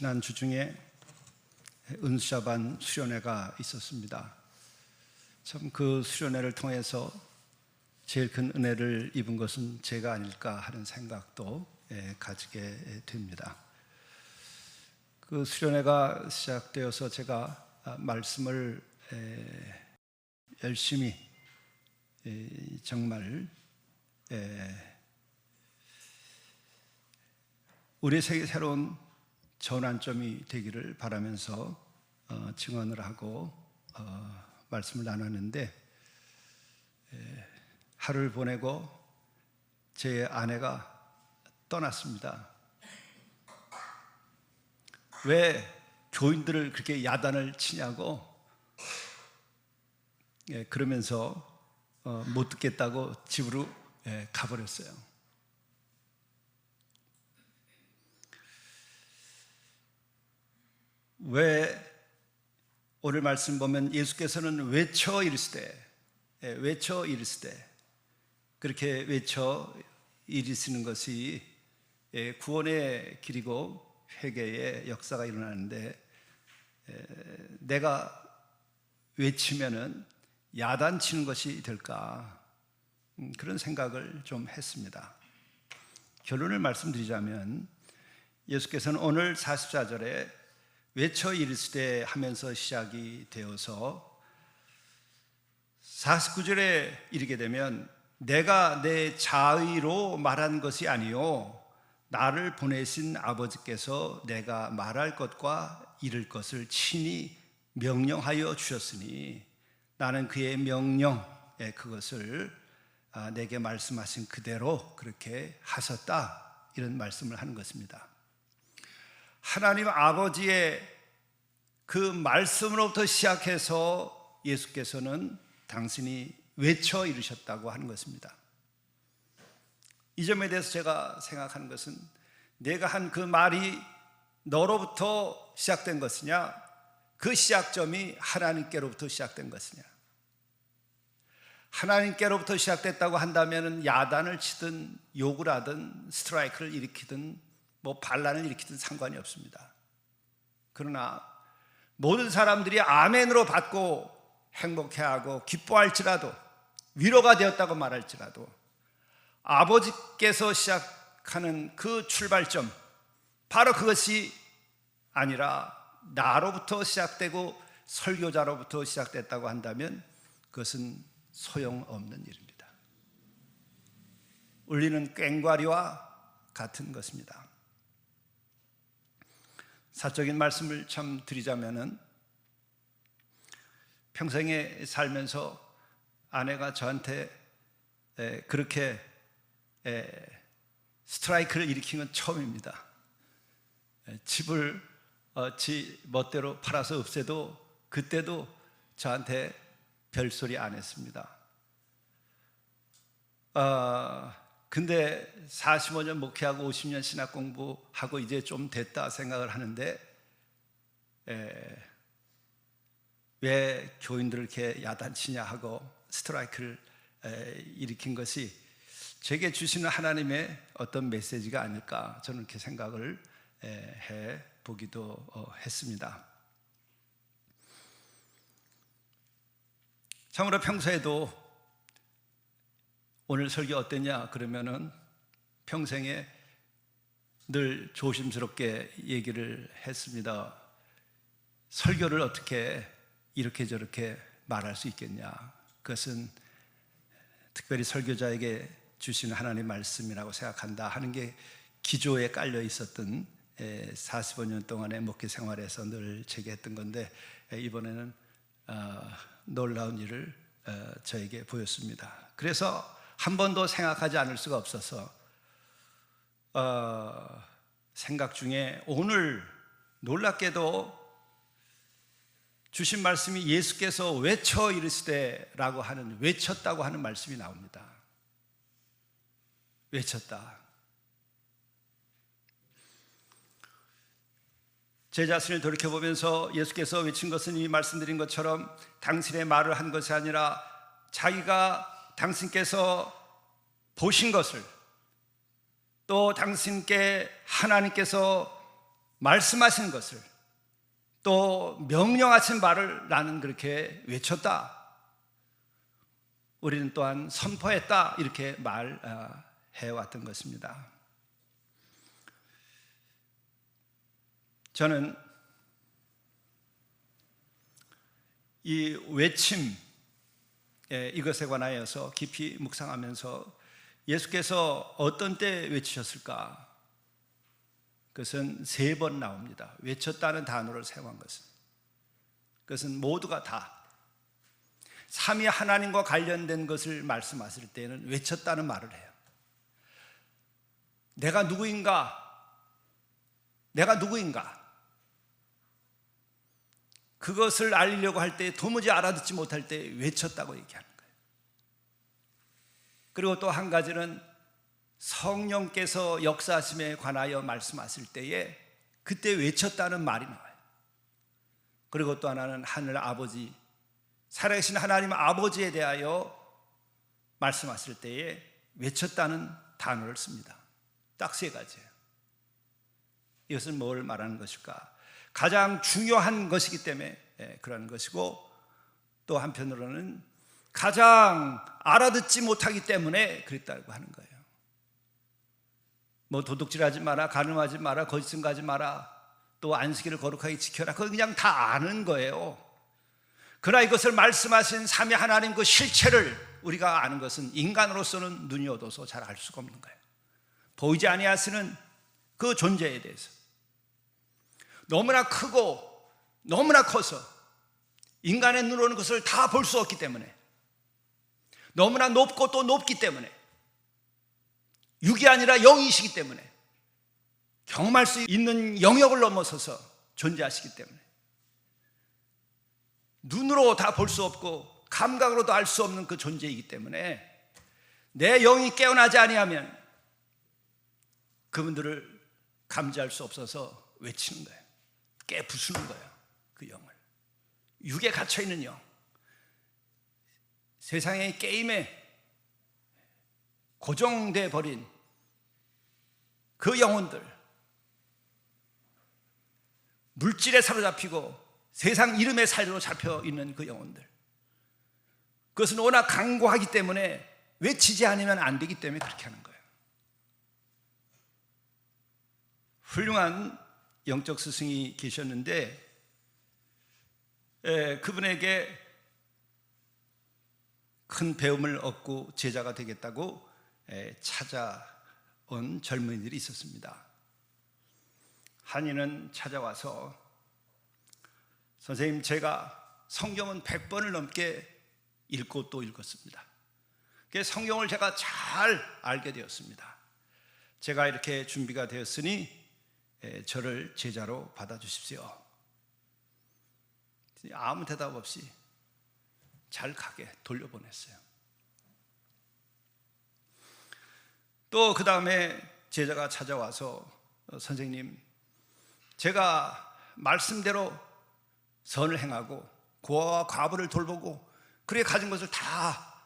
지난 주 중에 은수자반 수련회가 있었습니다. 참 그 수련회를 통해서 제일 큰 은혜를 입은 것은 제가 아닐까 하는 생각도 가지게 됩니다. 그 수련회가 시작되어서 제가 말씀을 열심히 정말 우리 세계 새로운 전환점이 되기를 바라면서 증언을 하고 말씀을 나눴는데, 하루를 보내고 제 아내가 떠났습니다. 왜 교인들을 그렇게 야단을 치냐고 그러면서 못 듣겠다고 집으로 가버렸어요. 왜 오늘 말씀 보면 예수께서는 외쳐 이르시되 그렇게 외쳐 이르시는 것이 구원의 길이고 회개의 역사가 일어나는데, 내가 외치면은 야단치는 것이 될까, 그런 생각을 좀 했습니다. 결론을 말씀드리자면 예수께서는 오늘 44절에 외쳐 이르시되 하면서 시작이 되어서 49절에 이르게 되면 내가 내 자의로 말한 것이 아니요 나를 보내신 아버지께서 내가 말할 것과 이를 것을 친히 명령하여 주셨으니 나는 그의 명령에 그것을 내게 말씀하신 그대로 그렇게 하셨다, 이런 말씀을 하는 것입니다. 하나님 아버지의 그 말씀으로부터 시작해서 예수께서는 당신이 외쳐 이르셨다고 하는 것입니다. 이 점에 대해서 제가 생각하는 것은, 내가 한 그 말이 너로부터 시작된 것이냐, 그 시작점이 하나님께로부터 시작된 것이냐. 하나님께로부터 시작됐다고 한다면 야단을 치든 욕을 하든 스트라이크를 일으키든 반란을 일으키든 상관이 없습니다. 그러나 모든 사람들이 아멘으로 받고 행복해하고 기뻐할지라도, 위로가 되었다고 말할지라도, 아버지께서 시작하는 그 출발점, 바로 그것이 아니라 나로부터 시작되고 설교자로부터 시작됐다고 한다면 그것은 소용없는 일입니다. 울리는 꽹과리와 같은 것입니다. 사적인 말씀을 참 드리자면은, 평생에 살면서 아내가 저한테 그렇게 스트라이크를 일으킨 건 처음입니다. 집을 지 멋대로 팔아서 없애도 그때도 저한테 별소리 안 했습니다. 근데 45년 목회하고 50년 신학 공부하고 이제 좀 됐다 생각을 하는데, 왜 교인들을 이렇게 야단치냐 하고 스트라이크를 일으킨 것이 제게 주시는 하나님의 어떤 메시지가 아닐까, 저는 이렇게 생각을 해보기도 했습니다. 참으로 평소에도 오늘 설교 어땠냐 그러면은 평생에 늘 조심스럽게 얘기를 했습니다. 설교를 어떻게 이렇게 저렇게 말할 수 있겠냐, 그것은 특별히 설교자에게 주시는 하나님의 말씀이라고 생각한다 하는 게 기조에 깔려 있었던 45년 동안의 목회 생활에서 늘 제게 했던 건데, 이번에는 놀라운 일을 저에게 보였습니다. 그래서 한 번도 생각하지 않을 수가 없어서 생각 중에 오늘 놀랍게도 주신 말씀이 예수께서 외쳐 이르시되라고 하는, 외쳤다고 하는 말씀이 나옵니다. 외쳤다. 제 자신을 돌이켜보면서 예수께서 외친 것은 이미 말씀드린 것처럼 당신의 말을 한 것이 아니라 자기가 당신께서 보신 것을, 또 당신께 하나님께서 말씀하신 것을 또 명령하신 바를 나는 그렇게 외쳤다. 우리는 또한 선포했다. 이렇게 말해왔던 것입니다. 저는 이 외침, 이것에 관하여서 깊이 묵상하면서 예수께서 어떤 때 외치셨을까? 그것은 3번 나옵니다. 외쳤다는 단어를 사용한 것은. 그것은 모두가 다 삼위 하나님과 관련된 것을 말씀하실 때는 외쳤다는 말을 해요. 내가 누구인가? 내가 누구인가? 그것을 알리려고 할 때 도무지 알아듣지 못할 때 외쳤다고 얘기하는 거예요. 그리고 또 한 가지는 성령께서 역사하심에 관하여 말씀하실 때에 그때 외쳤다는 말이 나와요. 그리고 또 하나는 하늘 아버지, 살아계신 하나님 아버지에 대하여 말씀하실 때에 외쳤다는 단어를 씁니다. 딱 3가지예요. 이것은 뭘 말하는 것일까? 가장 중요한 것이기 때문에 그러는 것이고, 또 한편으로는 가장 알아듣지 못하기 때문에 그랬다고 하는 거예요. 뭐 도둑질하지 마라, 간음하지 마라, 거짓 증거하지 마라, 또 안식일을 거룩하게 지켜라, 그건 그냥 다 아는 거예요. 그러나 이것을 말씀하신 삼위 하나님 그 실체를 우리가 아는 것은 인간으로서는 눈이 어두워서 잘 알 수가 없는 거예요. 보이지 아니하시는 그 존재에 대해서 너무나 크고 너무나 커서 인간의 눈으로는 그것을 다 볼 수 없기 때문에, 너무나 높고 또 높기 때문에, 육이 아니라 영이시기 때문에, 경험할 수 있는 영역을 넘어서서 존재하시기 때문에 눈으로 다 볼 수 없고 감각으로도 알 수 없는 그 존재이기 때문에 내 영이 깨어나지 아니하면 그분들을 감지할 수 없어서 외치는 거예요. 깨부수는 거예요. 그 영을. 육에 갇혀있는 영, 세상의 게임에 고정돼 버린 그 영혼들, 물질에 사로잡히고 세상 이름에 사로잡혀 있는 그 영혼들, 그것은 워낙 강고하기 때문에 외치지 않으면 안 되기 때문에 그렇게 하는 거예요. 훌륭한 영적 스승이 계셨는데 그분에게 큰 배움을 얻고 제자가 되겠다고 찾아온 젊은이들이 있었습니다. 한이는 찾아와서, 선생님, 제가 성경은 100번을 넘게 읽고 또 읽었습니다. 그래서 성경을 제가 잘 알게 되었습니다. 제가 이렇게 준비가 되었으니 저를 제자로 받아주십시오. 아무 대답 없이 잘 가게 돌려보냈어요. 또 그 다음에 제자가 찾아와서, 선생님, 제가 말씀대로 선을 행하고 고아와 과부를 돌보고 그래 가진 것을 다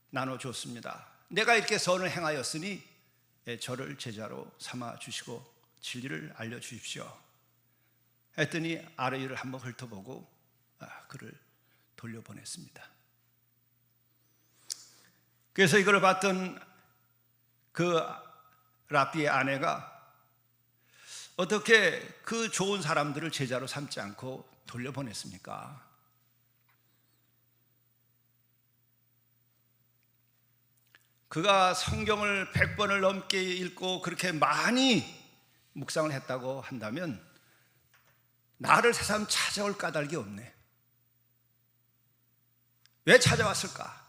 나눠줬습니다. 내가 이렇게 선을 행하였으니 저를 제자로 삼아 주시고 진리를 알려주십시오 했더니 아래 위를 한번 훑어보고 그를 돌려보냈습니다. 그래서 이걸 봤던 그 랍비의 아내가 어떻게 그 좋은 사람들을 제자로 삼지 않고 돌려보냈습니까? 그가 성경을 100번을 넘게 읽고 그렇게 많이 묵상을 했다고 한다면 나를 새삼 찾아올 까닭이 없네. 왜 찾아왔을까?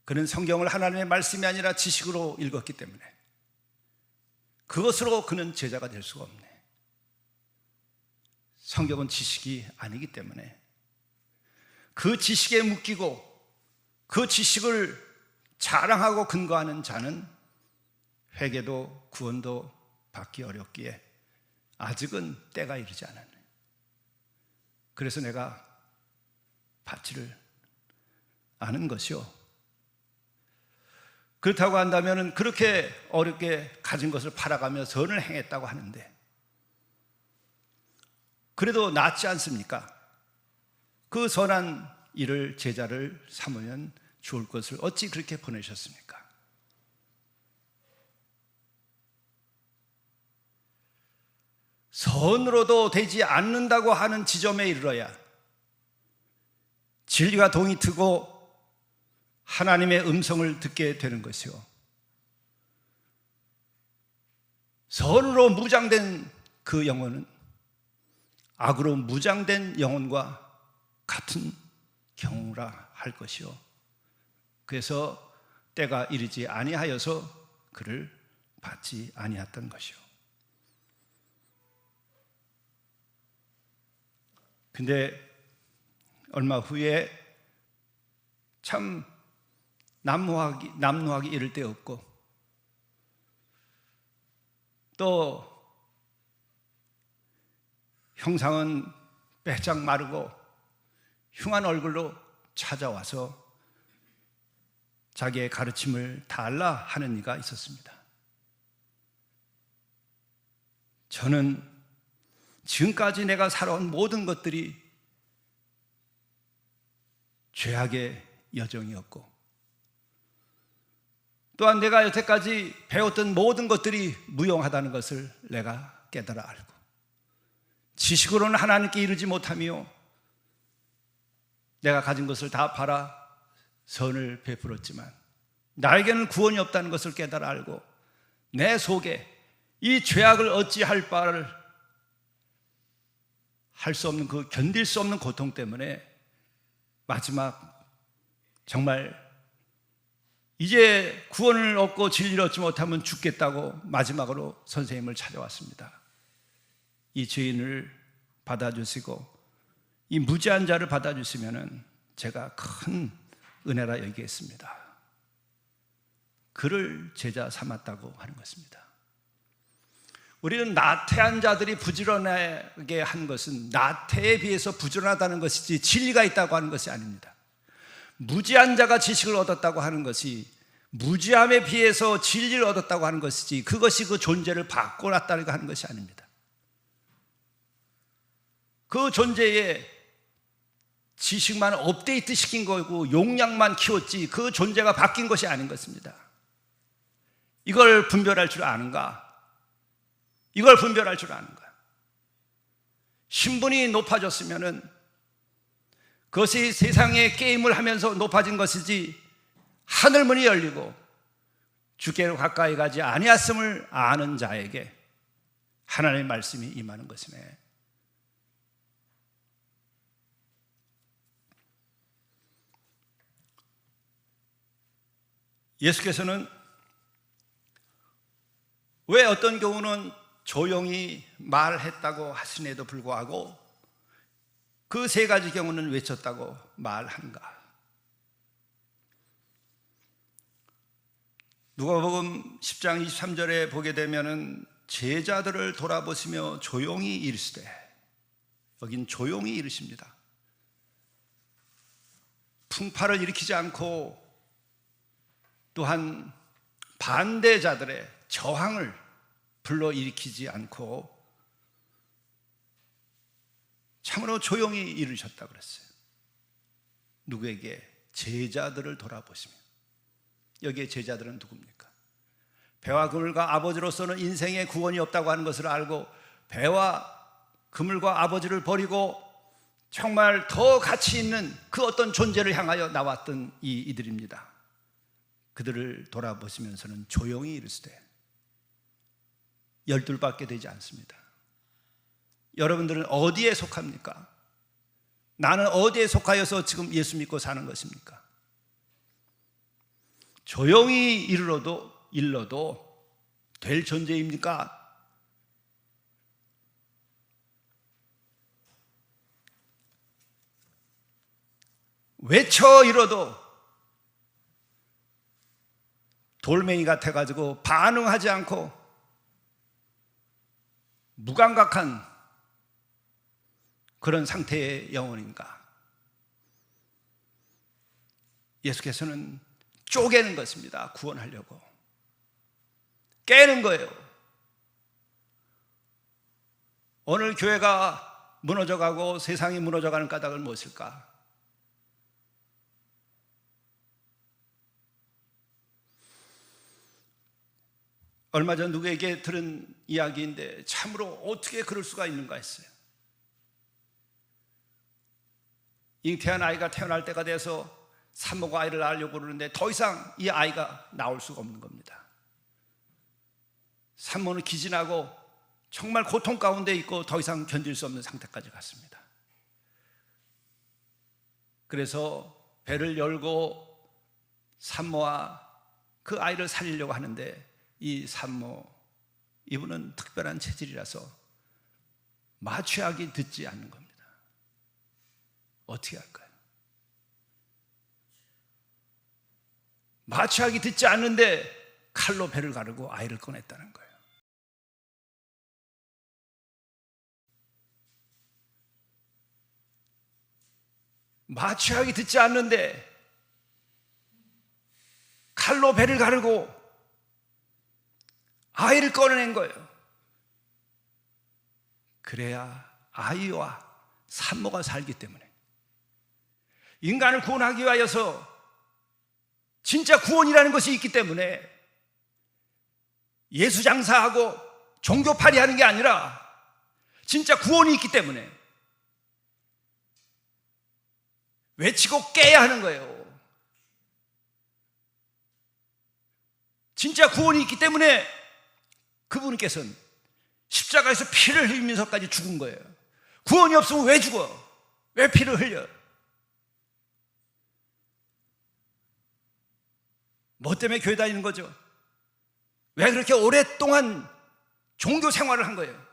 그는 성경을 하나님의 말씀이 아니라 지식으로 읽었기 때문에 그것으로 그는 제자가 될 수가 없네. 성경은 지식이 아니기 때문에 그 지식에 묶이고 그 지식을 자랑하고 근거하는 자는 회개도 구원도 받기 어렵기에 아직은 때가 이르지 않았네. 그래서 내가 받지를 않은 것이요. 그렇다고 한다면 그렇게 어렵게 가진 것을 팔아가며 선을 행했다고 하는데 그래도 낫지 않습니까? 그 선한 일을 제자를 삼으면 좋을 것을 어찌 그렇게 보내셨습니까? 선으로도 되지 않는다고 하는 지점에 이르러야 진리가 동이 트고 하나님의 음성을 듣게 되는 것이요, 선으로 무장된 그 영혼은 악으로 무장된 영혼과 같은 경우라 할 것이요, 그래서 때가 이르지 아니하여서 그를 받지 아니했던 것이요. 근데 얼마 후에 참 남루하기 이를 데 없고 또 형상은 빼짝 마르고 흉한 얼굴로 찾아와서 자기의 가르침을 달라 하는 이가 있었습니다. 저는 지금까지 내가 살아온 모든 것들이 죄악의 여정이었고 또한 내가 여태까지 배웠던 모든 것들이 무용하다는 것을 내가 깨달아 알고 지식으로는 하나님께 이르지 못하며 내가 가진 것을 다 팔아 선을 베풀었지만 나에게는 구원이 없다는 것을 깨달아 알고 내 속에 이 죄악을 어찌할 바를 할 수 없는 그 견딜 수 없는 고통 때문에 마지막 정말 이제 구원을 얻고 진리를 얻지 못하면 죽겠다고 마지막으로 선생님을 찾아왔습니다. 이 죄인을 받아주시고 이 무지한 자를 받아주시면 제가 큰 은혜라 여기겠습니다. 그를 제자 삼았다고 하는 것입니다. 우리는 나태한 자들이 부지런하게 한 것은 나태에 비해서 부지런하다는 것이지 진리가 있다고 하는 것이 아닙니다. 무지한 자가 지식을 얻었다고 하는 것이 무지함에 비해서 진리를 얻었다고 하는 것이지 그것이 그 존재를 바꿔놨다고 하는 것이 아닙니다. 그 존재에 지식만 업데이트 시킨 거고 용량만 키웠지 그 존재가 바뀐 것이 아닌 것입니다. 이걸 분별할 줄 아는가? 이걸 분별할 줄 아는가? 신분이 높아졌으면은 그것이 세상의 게임을 하면서 높아진 것이지 하늘문이 열리고 주께로 가까이 가지 아니하심을 아는 자에게 하나님의 말씀이 임하는 것이네. 예수께서는 왜 어떤 경우는 조용히 말했다고 하시는에도 불구하고 그 세 가지 경우는 외쳤다고 말한가? 누가복음 10장 23절에 보게 되면은 제자들을 돌아보시며 조용히 이르시되, 여긴 조용히 이르십니다. 풍파를 일으키지 않고 또한 반대자들의 저항을 불러일으키지 않고 참으로 조용히 이르셨다고 그랬어요. 누구에게? 제자들을 돌아보시며. 여기에 제자들은 누굽니까? 배와 그물과 아버지로서는 인생에 구원이 없다고 하는 것을 알고 배와 그물과 아버지를 버리고 정말 더 가치 있는 그 어떤 존재를 향하여 나왔던 이들입니다. 그들을 돌아보시면서는 조용히 이르시되, 12밖에 되지 않습니다. 여러분들은 어디에 속합니까? 나는 어디에 속하여서 지금 예수 믿고 사는 것입니까? 조용히 일러도 될 존재입니까? 외쳐 이뤄도 돌멩이 같아가지고 반응하지 않고 무감각한 그런 상태의 영혼인가? 예수께서는 쪼개는 것입니다. 구원하려고 깨는 거예요. 오늘 교회가 무너져가고 세상이 무너져가는 까닭은 무엇일까? 얼마 전 누구에게 들은 이야기인데 참으로 어떻게 그럴 수가 있는가 했어요. 잉태한 아이가 태어날 때가 돼서 산모가 아이를 낳으려고 그러는데 더 이상 이 아이가 나올 수가 없는 겁니다. 산모는 기진하고 정말 고통 가운데 있고 더 이상 견딜 수 없는 상태까지 갔습니다. 그래서 배를 열고 산모와 그 아이를 살리려고 하는데 이 산모, 이분은 특별한 체질이라서 마취하기 듣지 않는 겁니다. 어떻게 할까요? 마취하기 듣지 않는데 칼로 배를 가르고 아이를 꺼냈다는 거예요. 마취하기 듣지 않는데 칼로 배를 가르고 아이를 꺼내낸 거예요. 그래야 아이와 산모가 살기 때문에, 인간을 구원하기 위하여서 진짜 구원이라는 것이 있기 때문에 예수 장사하고 종교팔이 하는 게 아니라 진짜 구원이 있기 때문에 외치고 깨야 하는 거예요. 진짜 구원이 있기 때문에 그분께서는 십자가에서 피를 흘리면서까지 죽은 거예요. 구원이 없으면 왜 죽어? 왜 피를 흘려? 뭐 때문에 교회 다니는 거죠? 왜 그렇게 오랫동안 종교 생활을 한 거예요?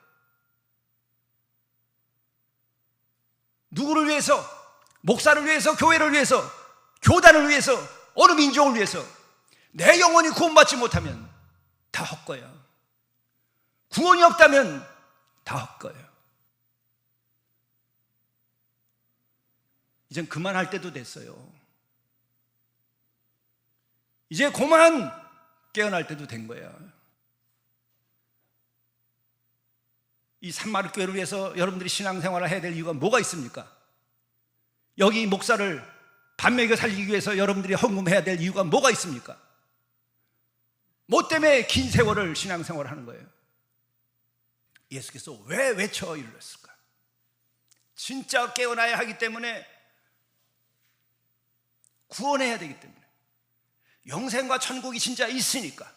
누구를 위해서? 목사를 위해서, 교회를 위해서, 교단을 위해서, 어느 민족을 위해서. 내 영혼이 구원받지 못하면 다 헛거예요. 구원이 없다면 다 헛거예요. 이젠 그만할 때도 됐어요. 이제 그만 깨어날 때도 된 거예요. 이 산마르 교회를 위해서 여러분들이 신앙생활을 해야 될 이유가 뭐가 있습니까? 여기 목사를 밥 먹여 살리기 위해서 여러분들이 헌금해야 될 이유가 뭐가 있습니까? 뭐 때문에 긴 세월을 신앙생활을 하는 거예요? 예수께서 왜 외쳐 이르렀을까? 진짜 깨어나야 하기 때문에, 구원해야 되기 때문에, 영생과 천국이 진짜 있으니까.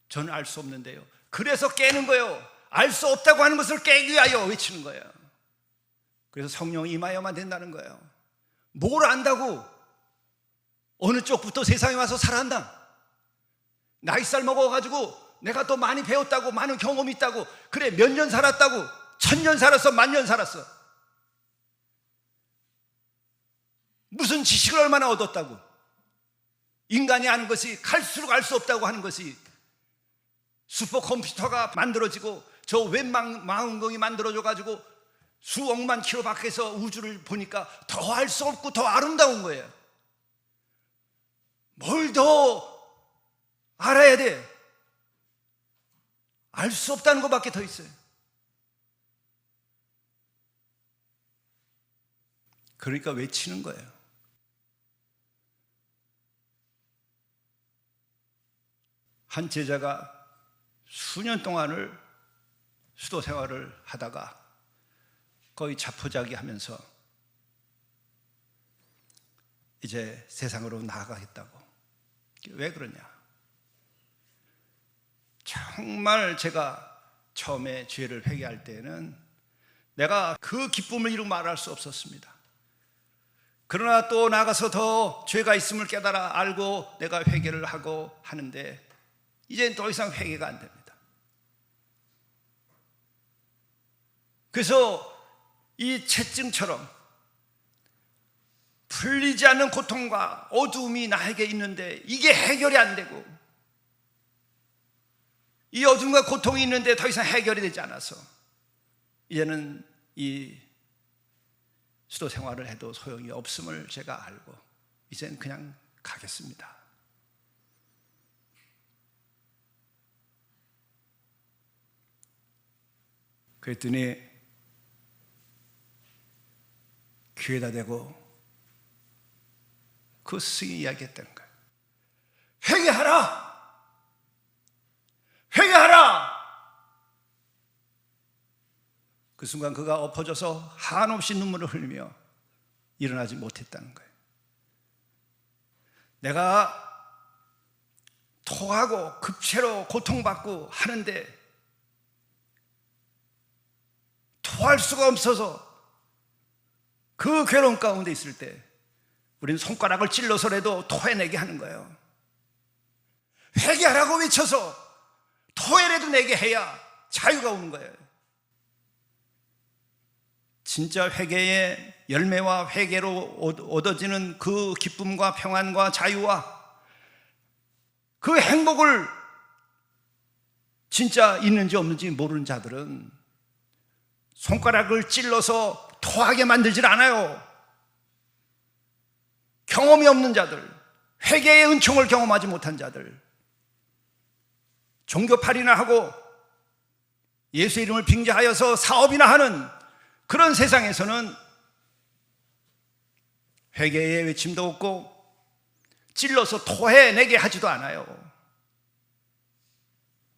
저는 알 수 없는데요, 그래서 깨는 거예요. 알 수 없다고 하는 것을 깨기 위하여 외치는 거예요. 그래서 성령이 임하여만 된다는 거예요. 뭘 안다고 어느 쪽부터 세상에 와서 살아한다? 나이살 먹어가지고 내가 또 많이 배웠다고, 많은 경험이 있다고, 그래 몇 년 살았다고, 1000년 살았어, 10,000년 살았어, 무슨 지식을 얼마나 얻었다고, 인간이 아는 것이 갈수록 알 수 없다고 하는 것이, 슈퍼컴퓨터가 만들어지고 저 웬망원경이 만들어져가지고 수억만 킬로 밖에서 우주를 보니까 더 알 수 없고 더 아름다운 거예요. 뭘 더 알아야 돼? 알 수 없다는 것밖에 더 있어요. 그러니까 외치는 거예요. 한 제자가 수년 동안을 수도 생활을 하다가 거의 자포자기 하면서 이제 세상으로 나아가겠다고. 왜 그러냐? 정말 제가 처음에 죄를 회개할 때는 내가 그 기쁨을 이루 말할 수 없었습니다. 그러나 또 나가서 더 죄가 있음을 깨달아 알고 내가 회개를 하고 하는데 이제는 더 이상 회개가 안 됩니다. 그래서 이 채증처럼 풀리지 않는 고통과 어두움이 나에게 있는데 이게 해결이 안 되고, 이 어둠과 고통이 있는데 더 이상 해결이 되지 않아서 이제는 이 수도 생활을 해도 소용이 없음을 제가 알고 이젠 그냥 가겠습니다. 그랬더니 귀에다 대고 그 스승이 이야기했다는 거예요. 회개하라! 회개하라! 그 순간 그가 엎어져서 한없이 눈물을 흘리며 일어나지 못했다는 거예요. 내가 토하고 급체로 고통받고 하는데 토할 수가 없어서 그 괴로움 가운데 있을 때 우리는 손가락을 찔러서라도 토해내게 하는 거예요. 회개하라고 외쳐서 토해라도 내게 해야 자유가 오는 거예요. 진짜 회개의 열매와 회개로 얻어지는 그 기쁨과 평안과 자유와 그 행복을 진짜 있는지 없는지 모르는 자들은 손가락을 찔러서 토하게 만들질 않아요. 경험이 없는 자들, 회개의 은총을 경험하지 못한 자들, 종교팔이나 하고 예수 이름을 빙자하여서 사업이나 하는 그런 세상에서는 회개의 외침도 없고 찔러서 토해내게 하지도 않아요.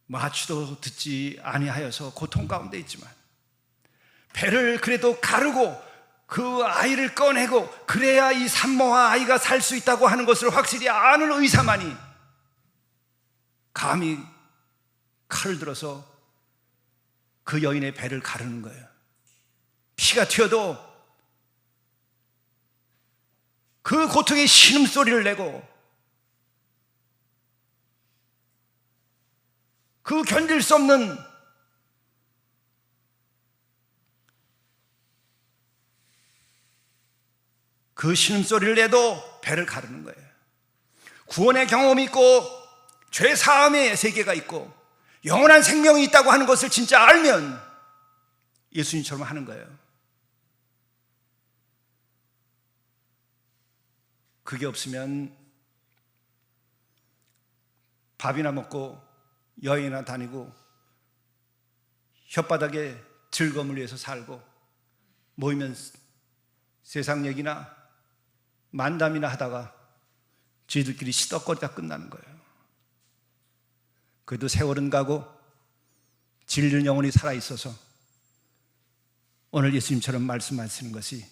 마취도 듣지 아니하여서 고통 가운데 있지만 배를 그래도 가르고 그 아이를 꺼내고 그래야 이 산모와 아이가 살 수 있다고 하는 것을 확실히 아는 의사만이 감히 칼을 들어서 그 여인의 배를 가르는 거예요. 피가 튀어도 그 고통의 신음소리를 내고 그 견딜 수 없는 그 신음소리를 내도 배를 가르는 거예요. 구원의 경험이 있고 죄 사함의 세계가 있고 영원한 생명이 있다고 하는 것을 진짜 알면 예수님처럼 하는 거예요. 그게 없으면 밥이나 먹고 여행이나 다니고 혓바닥에 즐거움을 위해서 살고 모이면 세상 얘기나 만담이나 하다가 저희들끼리 시덕거리다 끝나는 거예요. 그래도 세월은 가고 진리는 영원히 살아있어서 오늘 예수님처럼 말씀하시는 것이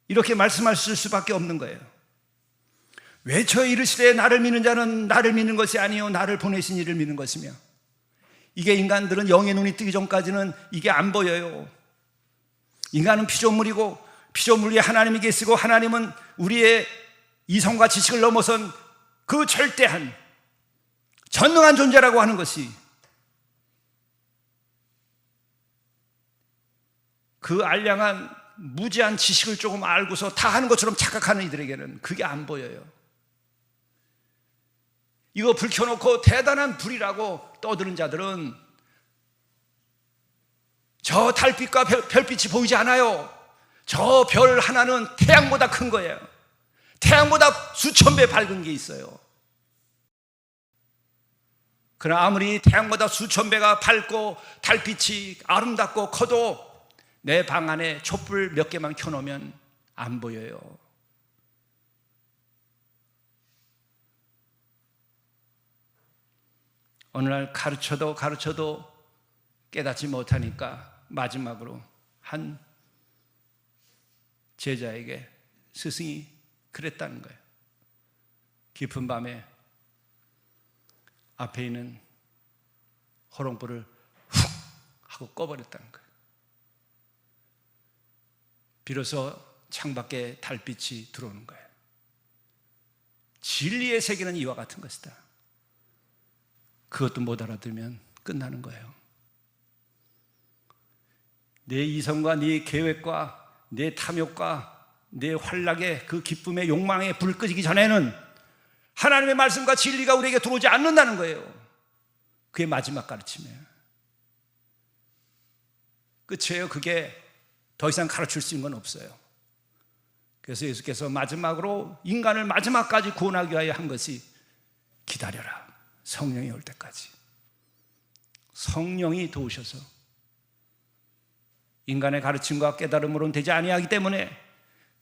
이렇게 말씀하실 수밖에 없는 거예요. 외쳐 이르시되 나를 믿는 자는 나를 믿는 것이 아니요 나를 보내신 이를 믿는 것이며. 이게 인간들은 영의 눈이 뜨기 전까지는 이게 안 보여요. 인간은 피조물이고 피조물 위에 하나님이 계시고 하나님은 우리의 이성과 지식을 넘어선 그 절대한 전능한 존재라고 하는 것이 그 알량한 무지한 지식을 조금 알고서 다 하는 것처럼 착각하는 이들에게는 그게 안 보여요. 이거 불 켜놓고 대단한 불이라고 떠드는 자들은 저 달빛과 별빛이 보이지 않아요. 저 별 하나는 태양보다 큰 거예요. 태양보다 수천 배 밝은 게 있어요. 그러나 아무리 태양보다 수천 배가 밝고 달빛이 아름답고 커도 내 방 안에 촛불 몇 개만 켜놓으면 안 보여요. 어느 날 가르쳐도 깨닫지 못하니까 마지막으로 한 제자에게 스승이 그랬다는 거예요. 깊은 밤에 앞에 있는 호롱불을 훅 하고 꺼버렸다는 거예요. 비로소 창밖에 달빛이 들어오는 거예요. 진리의 세계는 이와 같은 것이다. 그것도 못 알아들으면 끝나는 거예요. 내 이성과 네 계획과 내 탐욕과 내 활락의 그 기쁨의 욕망에 불 끄지기 전에는 하나님의 말씀과 진리가 우리에게 들어오지 않는다는 거예요. 그게 마지막 가르침이에요. 끝이에요. 그게 더 이상 가르칠 수 있는 건 없어요. 그래서 예수께서 마지막으로 인간을 마지막까지 구원하기 위하여 한 것이 기다려라, 성령이 올 때까지. 성령이 도우셔서 인간의 가르침과 깨달음으로는 되지 아니하기 때문에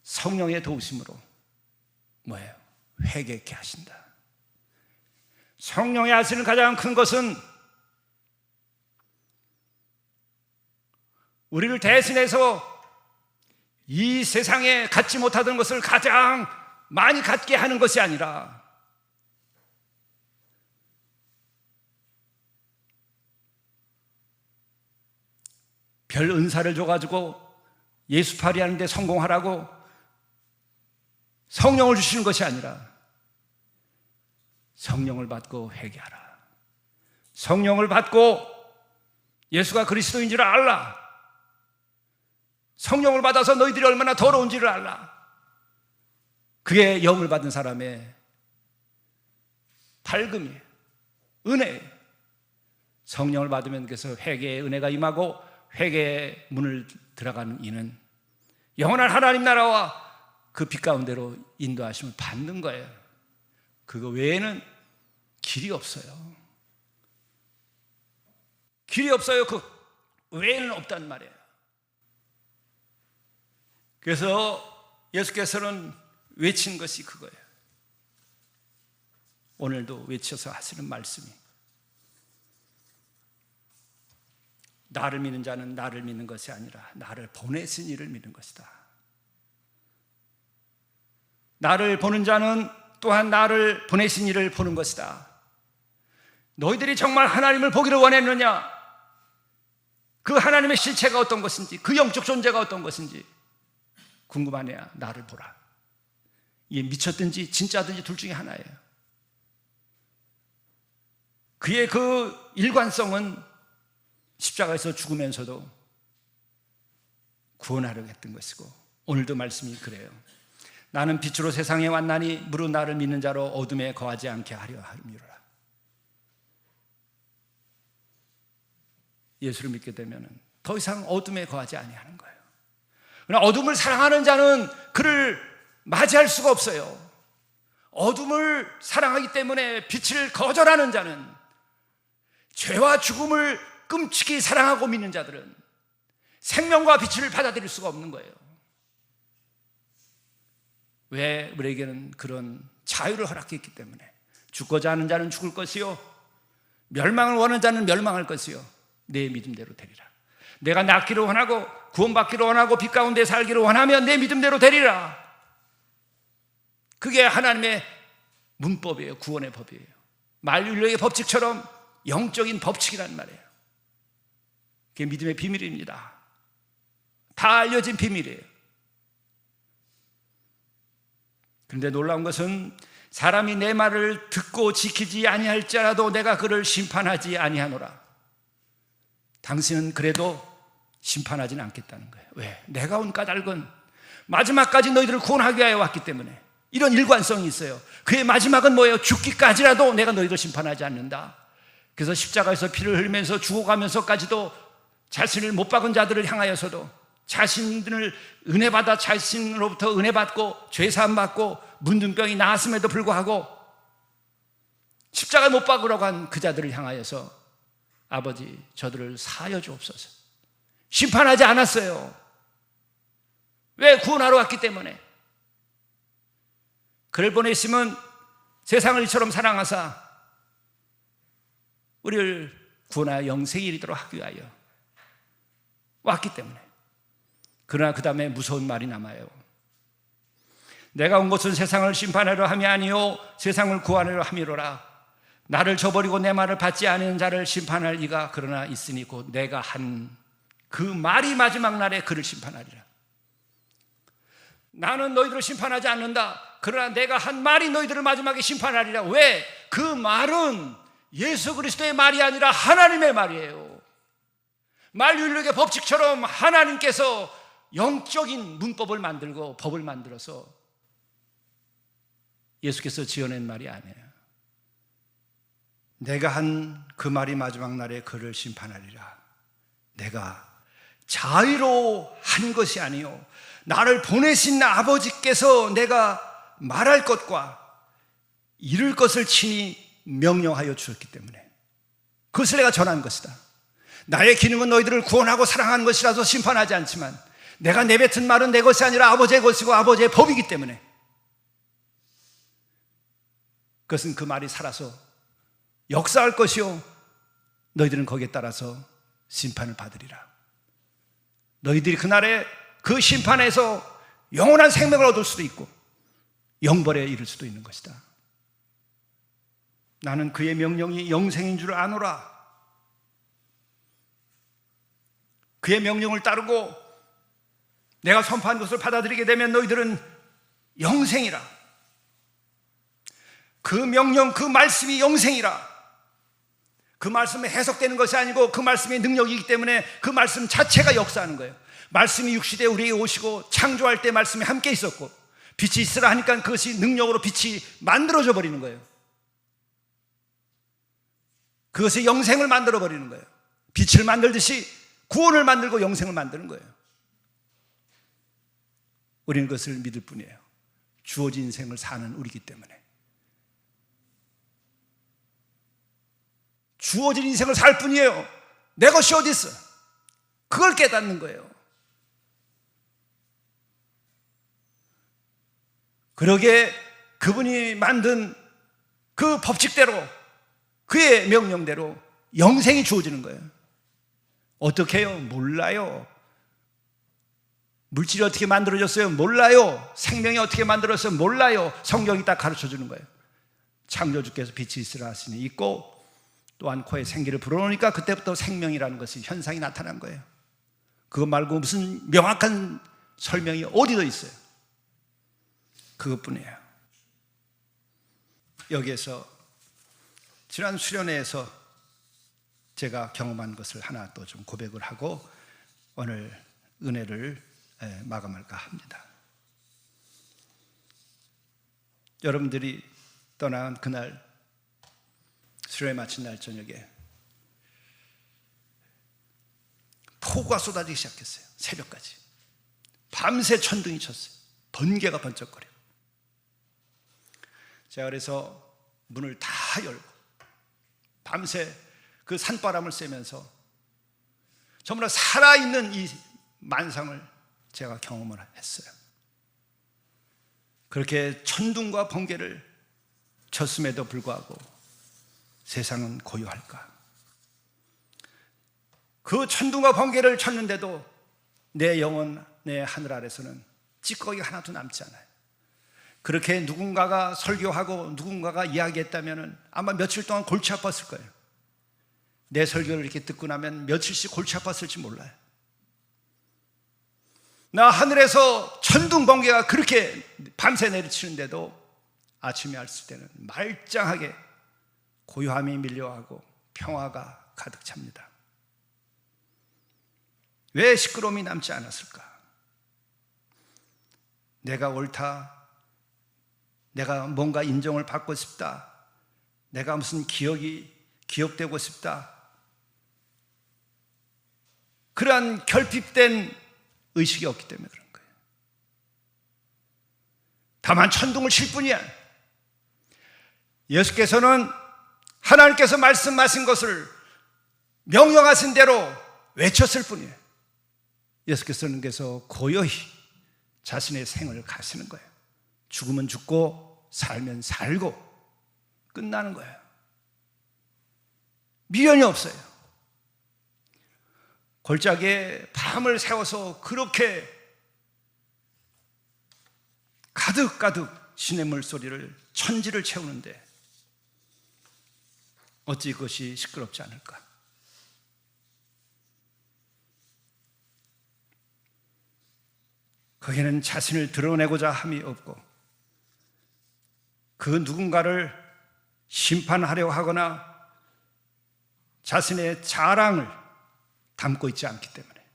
성령의 도우심으로 뭐예요? 회개케 하신다. 성령이 하시는 가장 큰 것은 우리를 대신해서 이 세상에 갖지 못하던 것을 가장 많이 갖게 하는 것이 아니라 별 은사를 줘가지고 예수팔이 하는데 성공하라고 성령을 주시는 것이 아니라 성령을 받고 회개하라. 성령을 받고 예수가 그리스도인 줄 알라. 성령을 받아서 너희들이 얼마나 더러운지를 알라. 그게 영을 받은 사람의 밝음이에요. 은혜예요. 성령을 받으면 그래서 회개의 은혜가 임하고 회개의 문을 들어가는 이는 영원한 하나님 나라와 그 빛 가운데로 인도하심을 받는 거예요. 그거 외에는 길이 없어요. 길이 없어요. 그 외에는 없단 말이에요. 그래서 예수께서는 외친 것이 그거예요. 오늘도 외쳐서 하시는 말씀이 나를 믿는 자는 나를 믿는 것이 아니라 나를 보내신 이를 믿는 것이다. 나를 보는 자는 또한 나를 보내신 이를 보는 것이다. 너희들이 정말 하나님을 보기를 원했느냐? 그 하나님의 실체가 어떤 것인지, 그 영적 존재가 어떤 것인지 궁금하냐? 나를 보라. 이게 미쳤든지 진짜든지 둘 중에 하나예요. 그의 그 일관성은 십자가에서 죽으면서도 구원하려고 했던 것이고, 오늘도 말씀이 그래요. 나는 빛으로 세상에 왔나니 무릇 나를 믿는 자로 어둠에 거하지 않게 하려 함이로라. 예수를 믿게 되면 더 이상 어둠에 거하지 아니하는 거예요. 그러나 어둠을 사랑하는 자는 그를 맞이할 수가 없어요. 어둠을 사랑하기 때문에 빛을 거절하는 자는, 죄와 죽음을 끔찍이 사랑하고 믿는 자들은 생명과 빛을 받아들일 수가 없는 거예요. 왜? 우리에게는 그런 자유를 허락했기 때문에. 죽고자 하는 자는 죽을 것이요 멸망을 원하는 자는 멸망할 것이요 내 믿음대로 되리라. 내가 낫기를 원하고 구원받기를 원하고 빛 가운데 살기를 원하면 내 믿음대로 되리라. 그게 하나님의 문법이에요. 구원의 법이에요. 만유인력의 법칙처럼 영적인 법칙이란 말이에요. 그게 믿음의 비밀입니다. 다 알려진 비밀이에요. 그런데 놀라운 것은 사람이 내 말을 듣고 지키지 아니할지라도 내가 그를 심판하지 아니하노라. 당신은 그래도 심판하지는 않겠다는 거예요. 왜? 내가 온 까닭은 마지막까지 너희들을 구원하기 위하여 왔기 때문에. 이런 일관성이 있어요. 그의 마지막은 뭐예요? 죽기까지라도 내가 너희들 심판하지 않는다. 그래서 십자가에서 피를 흘리면서 죽어가면서까지도 자신을 못 박은 자들을 향하여서도 자신을 은혜받아 자신으로부터 은혜받고 죄사함받고 문둥병이 나았음에도 불구하고 십자가에 못 박으라고 한 그 자들을 향하여서 아버지 저들을 사하여 주옵소서. 심판하지 않았어요. 왜? 구원하러 왔기 때문에. 그를 보내시면 세상을 이처럼 사랑하사 우리를 구원하여 영생에 이르도록 하기 위하여 왔기 때문에. 그러나 그 다음에 무서운 말이 남아요. 내가 온 것은 세상을 심판하려 함이 아니요 세상을 구하려 함이로라. 나를 저버리고 내 말을 받지 않은 자를 심판할 이가 그러나 있으니 곧 내가 한 그 말이 마지막 날에 그를 심판하리라. 나는 너희들을 심판하지 않는다. 그러나 내가 한 말이 너희들을 마지막에 심판하리라. 왜? 그 말은 예수 그리스도의 말이 아니라 하나님의 말이에요. 만유인력의 법칙처럼 하나님께서 영적인 문법을 만들고 법을 만들어서 예수께서 지어낸 말이 아니에요. 내가 한 그 말이 마지막 날에 그를 심판하리라. 내가 자의로 한 것이 아니요 나를 보내신 아버지께서 내가 말할 것과 이룰 것을 친히 명령하여 주었기 때문에 그것을 내가 전한 것이다. 나의 기능은 너희들을 구원하고 사랑하는 것이라서 심판하지 않지만 내가 내뱉은 말은 내 것이 아니라 아버지의 것이고 아버지의 법이기 때문에 그것은 그 말이 살아서 역사할 것이요 너희들은 거기에 따라서 심판을 받으리라. 너희들이 그날에 그 심판에서 영원한 생명을 얻을 수도 있고 영벌에 이를 수도 있는 것이다. 나는 그의 명령이 영생인 줄 아노라. 그의 명령을 따르고 내가 선포한 것을 받아들이게 되면 너희들은 영생이라. 그 명령, 그 말씀이 영생이라. 그 말씀이 해석되는 것이 아니고 그 말씀의 능력이기 때문에 그 말씀 자체가 역사하는 거예요. 말씀이 육시대에 우리에게 오시고 창조할 때 말씀이 함께 있었고 빛이 있으라 하니까 그것이 능력으로 빛이 만들어져 버리는 거예요. 그것이 영생을 만들어 버리는 거예요. 빛을 만들듯이 구원을 만들고 영생을 만드는 거예요. 우리는 그것을 믿을 뿐이에요. 주어진 인생을 사는 우리이기 때문에. 주어진 인생을 살 뿐이에요. 내 것이 어디 있어? 그걸 깨닫는 거예요. 그러게 그분이 만든 그 법칙대로 그의 명령대로 영생이 주어지는 거예요. 어떻게 해요? 몰라요. 물질이 어떻게 만들어졌어요? 몰라요. 생명이 어떻게 만들어졌어요? 몰라요. 성경이 딱 가르쳐주는 거예요. 창조주께서 빛이 있으라 하시니 있고 또한 코에 생기를 불어넣으니까 그때부터 생명이라는 것이 현상이 나타난 거예요. 그것 말고 무슨 명확한 설명이 어디도 있어요. 그것뿐이에요. 여기에서 지난 수련회에서 제가 경험한 것을 하나 또 좀 고백을 하고 오늘 은혜를 마감할까 합니다. 여러분들이 떠난 그날 수련회 마친 날 저녁에 폭우가 쏟아지기 시작했어요. 새벽까지 밤새 천둥이 쳤어요. 번개가 번쩍거리고 제가 그래서 문을 다 열고 밤새 그 산바람을 쐬면서 정말 살아있는 이 만상을 제가 경험을 했어요. 그렇게 천둥과 번개를 쳤음에도 불구하고 세상은 고요할까? 그 천둥과 번개를 쳤는데도 내 영혼, 내 하늘 아래서는 찌꺼기 하나도 남지 않아요. 그렇게 누군가가 설교하고 누군가가 이야기했다면 아마 며칠 동안 골치 아팠을 거예요. 내 설교를 이렇게 듣고 나면 며칠씩 골치 아팠을지 몰라요. 나 하늘에서 천둥 번개가 그렇게 밤새 내리치는데도 아침에 왔을 때는 말짱하게 고요함이 밀려하고 평화가 가득 찹니다. 왜 시끄러움이 남지 않았을까? 내가 옳다, 내가 뭔가 인정을 받고 싶다, 내가 무슨 기억되고 싶다, 그러한 결핍된 의식이 없기 때문에 그런 거예요. 다만 천둥을 칠 뿐이야. 예수께서는 하나님께서 말씀하신 것을 명령하신 대로 외쳤을 뿐이에요. 예수께서는 고요히 자신의 생을 가시는 거예요. 죽으면 죽고 살면 살고 끝나는 거예요. 미련이 없어요. 골짜기에 밤을 새워서 그렇게 가득가득 시냇물 소리를 천지를 채우는데 어찌 그것이 시끄럽지 않을까? 거기는 자신을 드러내고자 함이 없고 그 누군가를 심판하려 하거나 자신의 자랑을 담고 있지 않기 때문에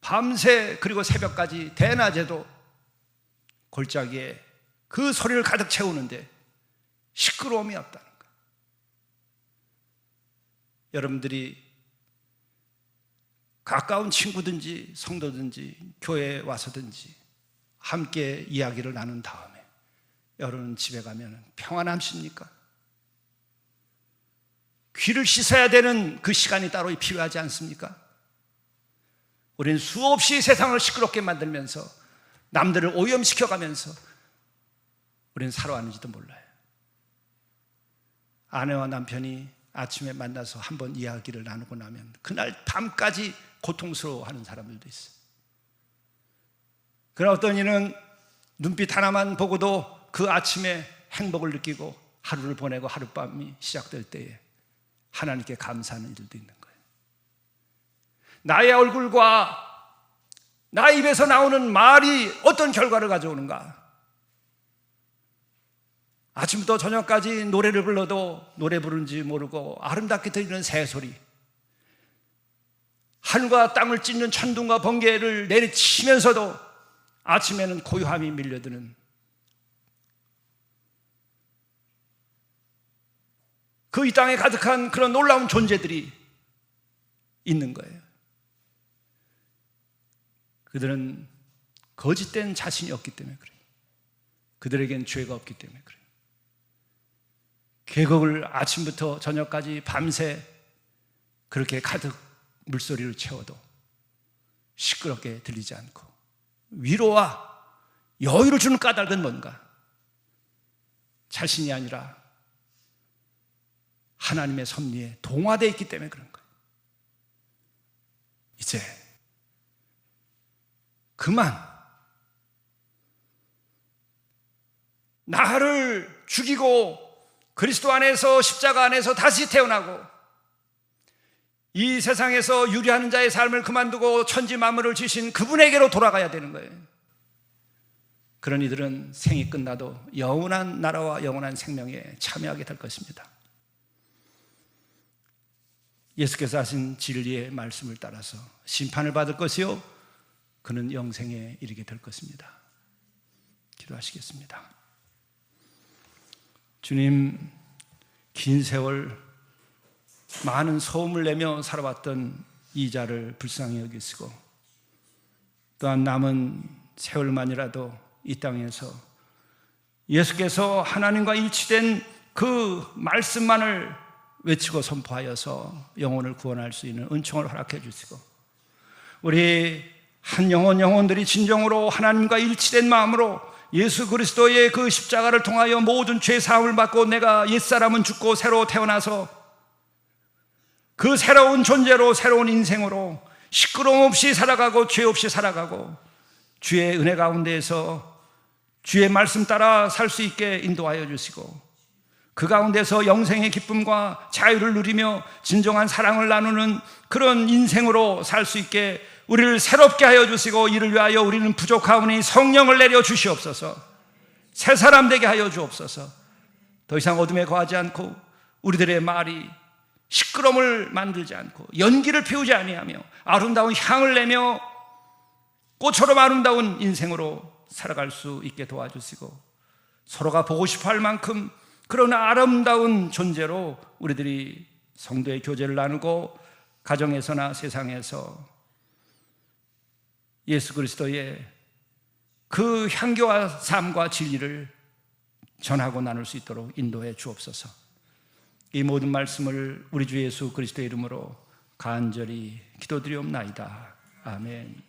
밤새 그리고 새벽까지 대낮에도 골짜기에 그 소리를 가득 채우는데 시끄러움이 없다는 거예요. 여러분들이 가까운 친구든지 성도든지 교회에 와서든지 함께 이야기를 나눈 다음에 여러분 집에 가면 평안하십니까? 귀를 씻어야 되는 그 시간이 따로 필요하지 않습니까? 우리는 수없이 세상을 시끄럽게 만들면서 남들을 오염시켜가면서 우리는 살아왔는지도 몰라요. 아내와 남편이 아침에 만나서 한번 이야기를 나누고 나면 그날 밤까지 고통스러워하는 사람들도 있어요. 그러나 어떤 이는 눈빛 하나만 보고도 그 아침에 행복을 느끼고 하루를 보내고 하룻밤이 시작될 때에 하나님께 감사하는 일들도 있는 거예요. 나의 얼굴과 나의 입에서 나오는 말이 어떤 결과를 가져오는가? 아침부터 저녁까지 노래를 불러도 노래 부르는지 모르고 아름답게 들리는 새소리, 하늘과 땅을 찢는 천둥과 번개를 내리치면서도 아침에는 고요함이 밀려드는 그 이 땅에 가득한 그런 놀라운 존재들이 있는 거예요. 그들은 거짓된 자신이 없기 때문에 그래요. 그들에겐 죄가 없기 때문에 그래요. 계곡을 아침부터 저녁까지 밤새 그렇게 가득 물소리를 채워도 시끄럽게 들리지 않고 위로와 여유를 주는 까닭은 뭔가? 자신이 아니라 하나님의 섭리에 동화되어 있기 때문에 그런 거예요. 이제 그만 나를 죽이고 그리스도 안에서 십자가 안에서 다시 태어나고 이 세상에서 유리하는 자의 삶을 그만두고 천지 만물을 지으신 그분에게로 돌아가야 되는 거예요. 그런 이들은 생이 끝나도 영원한 나라와 영원한 생명에 참여하게 될 것입니다. 예수께서 하신 진리의 말씀을 따라서 심판을 받을 것이요 그는 영생에 이르게 될 것입니다. 기도하시겠습니다. 주님, 긴 세월 많은 소음을 내며 살아왔던 이 자를 불쌍히 여기시고 또한 남은 세월만이라도 이 땅에서 예수께서 하나님과 일치된 그 말씀만을 외치고 선포하여서 영혼을 구원할 수 있는 은총을 허락해 주시고 우리 한 영혼들이 진정으로 하나님과 일치된 마음으로 예수 그리스도의 그 십자가를 통하여 모든 죄 사함을 받고 내가 옛사람은 죽고 새로 태어나서 그 새로운 존재로 새로운 인생으로 시끄러움 없이 살아가고 죄 없이 살아가고 주의 은혜 가운데에서 주의 말씀 따라 살 수 있게 인도하여 주시고 그 가운데서 영생의 기쁨과 자유를 누리며 진정한 사랑을 나누는 그런 인생으로 살 수 있게 우리를 새롭게 하여 주시고 이를 위하여 우리는 부족하오니 성령을 내려 주시옵소서. 새 사람 되게 하여 주옵소서. 더 이상 어둠에 거하지 않고 우리들의 말이 시끄러움을 만들지 않고 연기를 피우지 아니하며 아름다운 향을 내며 꽃처럼 아름다운 인생으로 살아갈 수 있게 도와주시고 서로가 보고 싶어 할 만큼 그런 아름다운 존재로 우리들이 성도의 교제를 나누고 가정에서나 세상에서 예수 그리스도의 그 향교와 삶과 진리를 전하고 나눌 수 있도록 인도해 주옵소서. 이 모든 말씀을 우리 주 예수 그리스도의 이름으로 간절히 기도드리옵나이다. 아멘.